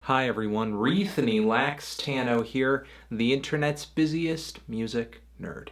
Hi everyone, Reethany Laxtano here, the internet's busiest music nerd.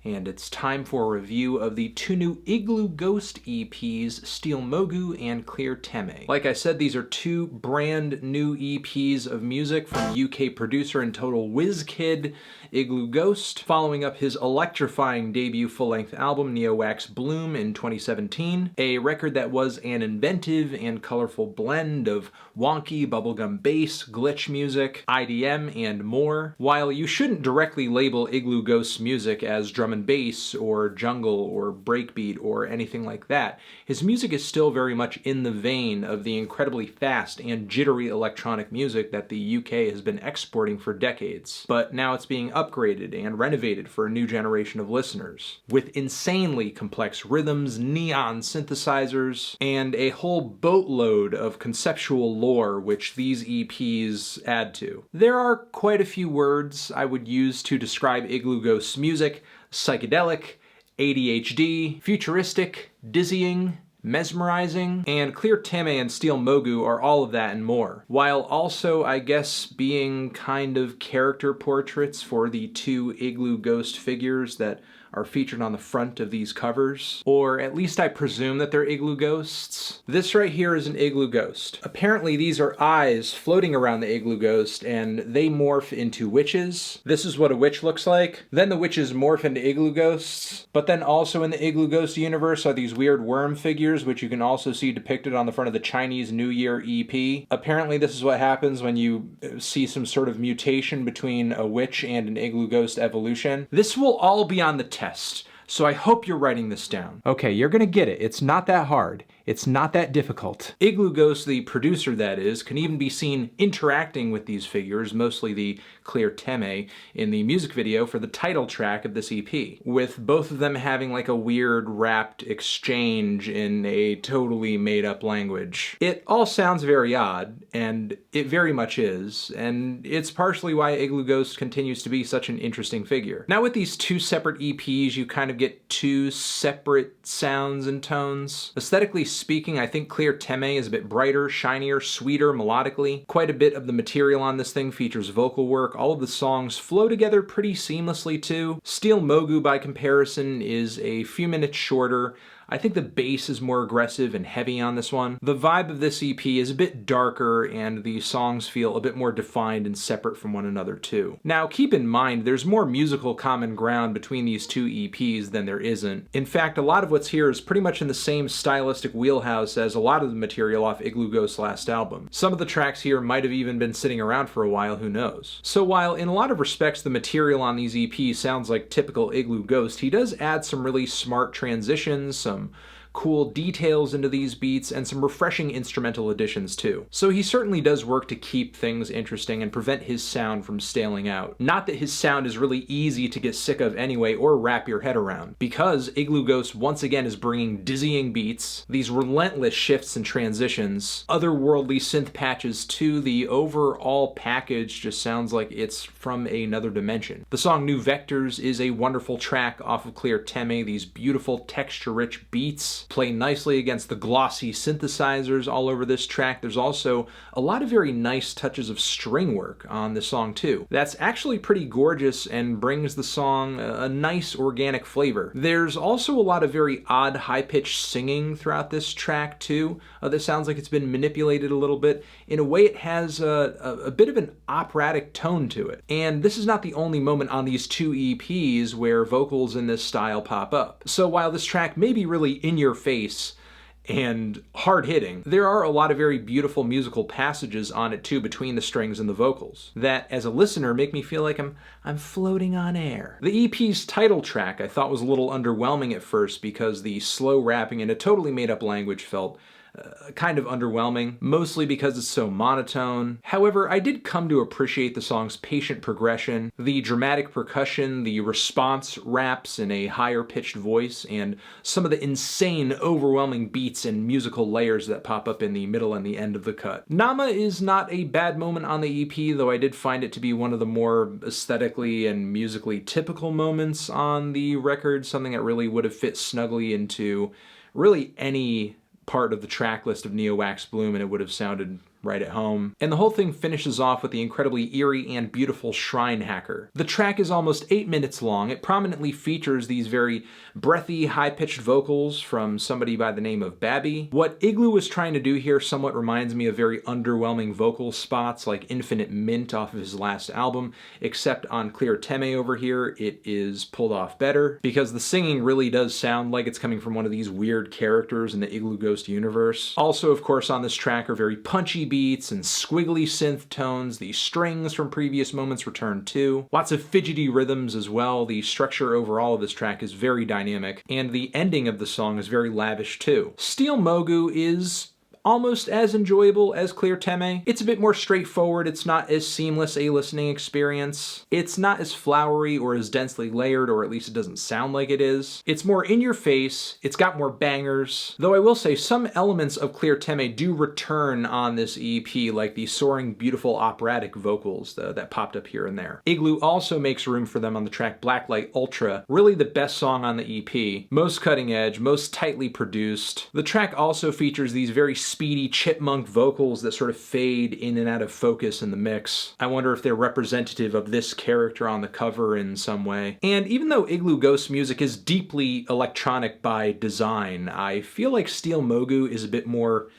And it's time for a review of the two new Iglooghost EPs, Steel Mogu and Clear Tamei. Like I said, these are two brand new EPs of music from UK producer and total whiz kid Iglooghost, following up his electrifying debut full-length album Neowax Bloom in 2017, a record that was an inventive and colorful blend of wonky, bubblegum bass, glitch music, IDM, and more. While you shouldn't directly label Iglooghost music as drum and bass or jungle or breakbeat or anything like that, his music is still very much in the vein of the incredibly fast and jittery electronic music that the UK has been exporting for decades. But now it's being upgraded and renovated for a new generation of listeners, with insanely complex rhythms, neon synthesizers, and a whole boatload of conceptual lore which these EPs add to. There are quite a few words I would use to describe Iglooghost's music: psychedelic, ADHD, futuristic, dizzying, mesmerizing, and Clear Tamei and Steel Mogu are all of that and more, while also, I guess, being kind of character portraits for the two Iglooghost figures that are featured on the front of these covers. Or at least I presume that they're Iglooghosts. This right here is an Iglooghost. Apparently these are eyes floating around the Iglooghost and they morph into witches. This is what a witch looks like. Then the witches morph into Iglooghosts. But then also in the Iglooghost universe are these weird worm figures, which you can also see depicted on the front of the Chinese New Year EP. Apparently this is what happens when you see some sort of mutation between a witch and an Iglooghost evolution. This will all be on the test, so I hope you're writing this down. Okay, you're gonna get it. It's not that hard. It's not that difficult. Iglooghost, the producer that is, can even be seen interacting with these figures, mostly the Clear Tamei, in the music video for the title track of this EP, with both of them having like a weird rapped exchange in a totally made-up language. It all sounds very odd, and it very much is, and it's partially why Iglooghost continues to be such an interesting figure. Now with these two separate EPs, you kind of get two separate sounds and tones. Aesthetically speaking, I think Clear Tamei is a bit brighter, shinier, sweeter melodically. Quite a bit of the material on this thing features vocal work. All of the songs flow together pretty seamlessly too. Steel Mogu, by comparison, is a few minutes shorter. I think the bass is more aggressive and heavy on this one. The vibe of this EP is a bit darker and the songs feel a bit more defined and separate from one another too. Now keep in mind there's more musical common ground between these two EPs than there isn't. In fact, a lot of what's here is pretty much in the same stylistic wheelhouse as a lot of the material off Iglooghost's last album. Some of the tracks here might have even been sitting around for a while, who knows. So while in a lot of respects the material on these EPs sounds like typical Iglooghost, he does add some really smart transitions, some cool details into these beats, and some refreshing instrumental additions too. So he certainly does work to keep things interesting and prevent his sound from staling out. Not that his sound is really easy to get sick of anyway or wrap your head around, because Iglooghost once again is bringing dizzying beats, these relentless shifts and transitions, otherworldly synth patches too. The overall package just sounds like it's from another dimension. The song New Vectors is a wonderful track off of Clear Tamei. These beautiful texture-rich beats play nicely against the glossy synthesizers all over this track. There's also a lot of very nice touches of string work on the song too. That's actually pretty gorgeous and brings the song a nice organic flavor. There's also a lot of very odd high-pitched singing throughout this track too. That sounds like it's been manipulated a little bit. In a way it has a bit of an operatic tone to it. And this is not the only moment on these two EPs where vocals in this style pop up. So while this track may be really in your face and hard-hitting, there are a lot of very beautiful musical passages on it too, between the strings and the vocals, that as a listener make me feel like I'm floating on air. The EP's title track I thought was a little underwhelming at first because the slow rapping in a totally made-up language felt kind of underwhelming, mostly because it's so monotone. However, I did come to appreciate the song's patient progression, the dramatic percussion, the response raps in a higher pitched voice, and some of the insane, overwhelming beats and musical layers that pop up in the middle and the end of the cut. Nama is not a bad moment on the EP, though I did find it to be one of the more aesthetically and musically typical moments on the record, something that really would have fit snugly into really any part of the track list of Neowax Bloom, and it would have sounded right at home. And the whole thing finishes off with the incredibly eerie and beautiful Shrine Hacker. The track is almost 8 minutes long. It prominently features these very breathy, high-pitched vocals from somebody by the name of Babby. What Igloo was trying to do here somewhat reminds me of very underwhelming vocal spots like Infinite Mint off of his last album, except on Clear Tamei over here, it is pulled off better, because the singing really does sound like it's coming from one of these weird characters in the Iglooghost universe. Also, of course, on this track are very punchy beats and squiggly synth tones. The strings from previous moments return too. Lots of fidgety rhythms as well. The structure overall of this track is very dynamic, and the ending of the song is very lavish too. Steel Mogu is almost as enjoyable as Clear Tamei. It's a bit more straightforward. It's not as seamless a listening experience. It's not as flowery or as densely layered, or at least it doesn't sound like it is. It's more in your face. It's got more bangers. Though I will say some elements of Clear Tamei do return on this EP, like the soaring, beautiful operatic vocals that popped up here and there. Igloo also makes room for them on the track Blacklight Ultra, really the best song on the EP. Most cutting edge, most tightly produced. The track also features these very speedy chipmunk vocals that sort of fade in and out of focus in the mix. I wonder if they're representative of this character on the cover in some way. And even though Iglooghost music is deeply electronic by design, I feel like Steel Mogu is a bit more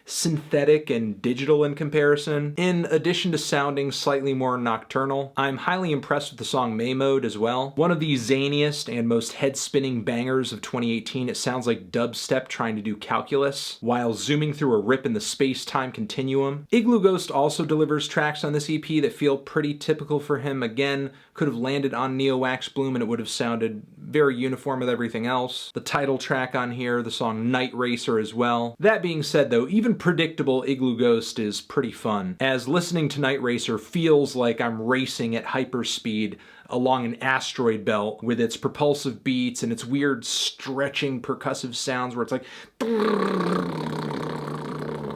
synthetic and digital in comparison, in addition to sounding slightly more nocturnal. I'm highly impressed with the song May Mode as well. One of the zaniest and most head-spinning bangers of 2018. It sounds like dubstep trying to do calculus while zooming through a rip in the space-time continuum. Iglooghost also delivers tracks on this EP that feel pretty typical for him. Again, could have landed on Neo Wax Bloom and it would have sounded very uniform with everything else. The title track on here, the song Night Racer as well. That being said though, even predictable Iglooghost is pretty fun, as listening to Night Racer feels like I'm racing at hyperspeed along an asteroid belt with its propulsive beats and its weird stretching percussive sounds where it's like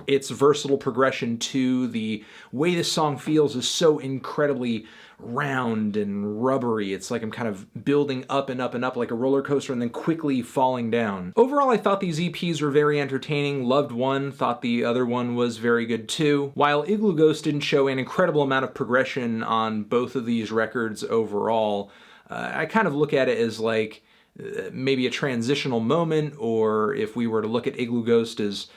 its versatile progression to the way this song feels is so incredibly round and rubbery. It's like I'm kind of building up and up and up like a roller coaster and then quickly falling down. Overall, I thought these EPs were very entertaining. Loved one, thought the other one was very good too. While Iglooghost didn't show an incredible amount of progression on both of these records overall, I kind of look at it as like maybe a transitional moment, or if we were to look at Iglooghost as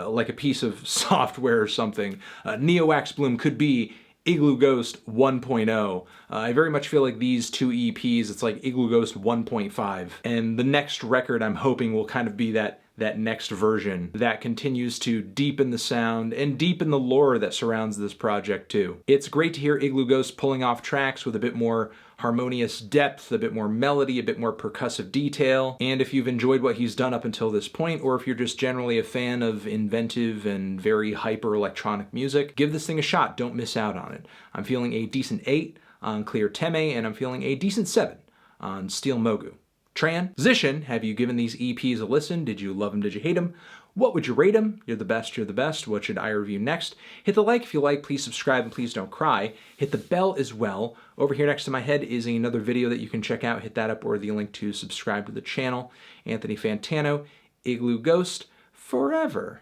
like a piece of software or something, Neo Wax Bloom could be Iglooghost 1.0. I very much feel like these two EPs, it's like Iglooghost 1.5. And the next record I'm hoping will kind of be that next version that continues to deepen the sound and deepen the lore that surrounds this project too. It's great to hear Iglooghost pulling off tracks with a bit more harmonious depth, a bit more melody, a bit more percussive detail. And if you've enjoyed what he's done up until this point, or if you're just generally a fan of inventive and very hyper electronic music, give this thing a shot. Don't miss out on it. I'm feeling a decent 8 on Clear Tamei, and I'm feeling a decent 7 on Steel Mogu. Transition, have you given these EPs a listen? Did you love them? Did you hate them? What would you rate them? You're the best, you're the best. What should I review next? Hit the like if you like, please subscribe, and please don't cry. Hit the bell as well. Over here next to my head is another video that you can check out. Hit that up, or the link to subscribe to the channel. Anthony Fantano, Iglooghost, forever.